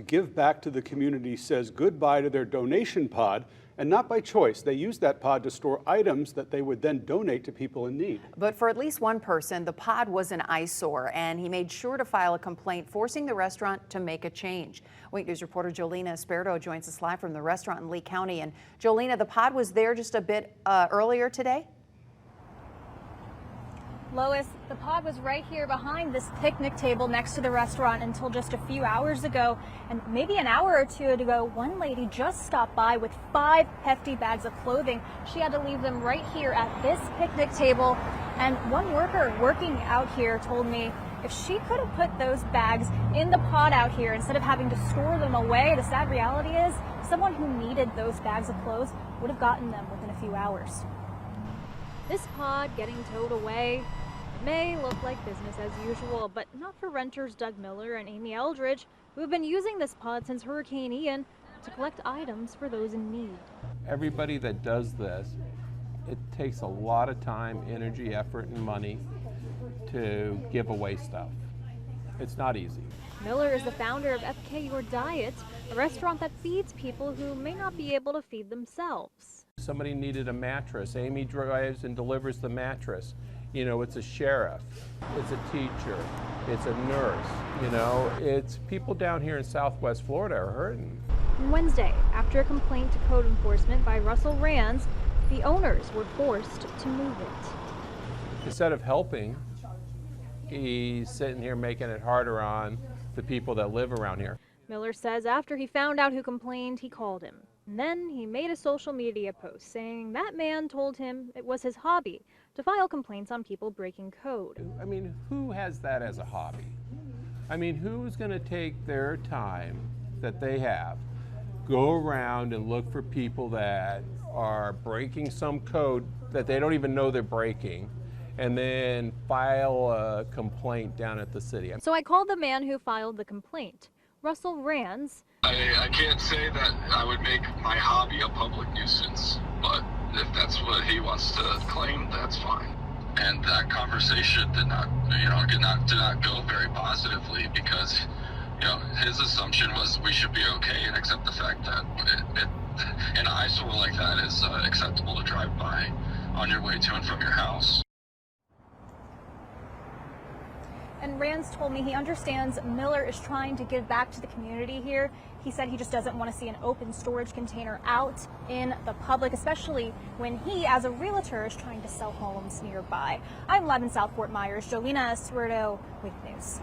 Give Back to the Community says goodbye to their donation pod, and not by choice. They use that pod to store items that they would then donate to people in need. But for at least one person, the pod was an eyesore, and he made sure to file a complaint, forcing the restaurant to make a change. Wait News reporter Jolina Esperto joins us live from the restaurant in Lee County. And Jolina, the pod was there just a bit earlier today? Lois, the pod was right here behind this picnic table next to the restaurant until just a few hours ago. And maybe an hour or two ago, one lady just stopped by with 5 hefty bags of clothing. She had to leave them right here at this picnic table. And one worker working out here told me if she could have put those bags in the pod out here instead of having to store them away, the sad reality is someone who needed those bags of clothes would have gotten them within a few hours. This pod getting towed away may look like business as usual, but not for renters Doug Miller and Amy Eldridge, who have been using this pod since Hurricane Ian to collect items for those in need. Everybody that does this, it takes a lot of time, energy, effort, and money to give away stuff. It's not easy. Miller is the founder of FK Your Diet, a restaurant that feeds people who may not be able to feed themselves. Somebody needed a mattress. Amy drives and delivers the mattress. You know, it's a sheriff, it's a teacher, it's a nurse, you know, it's people down here in Southwest Florida are hurting. Wednesday, after a complaint to code enforcement by Russell Rands, the owners were forced to move it. Instead of helping, he's sitting here making it harder on the people that live around here. Miller says after he found out who complained, he called him. And then he made a social media post saying that man told him it was his hobby to file complaints on people breaking code. I mean, who has that as a hobby? I mean, who's going to take their time that they have, go around and look for people that are breaking some code that they don't even know they're breaking, and then file a complaint down at the city? So I called the man who filed the complaint, Russell Rands. I can't say that I would make my hobby a public nuisance, but if that's what he wants to claim, that's fine. And that conversation did not go very positively because, you know, his assumption was we should be okay and accept the fact that an eyesore like that is acceptable to drive by on your way to and from your house. And Rands told me he understands Miller is trying to give back to the community here. He said he just doesn't want to see an open storage container out in the public, especially when he, as a realtor, is trying to sell homes nearby. I'm live in South Fort Myers. Jolina Esperto, Wake News.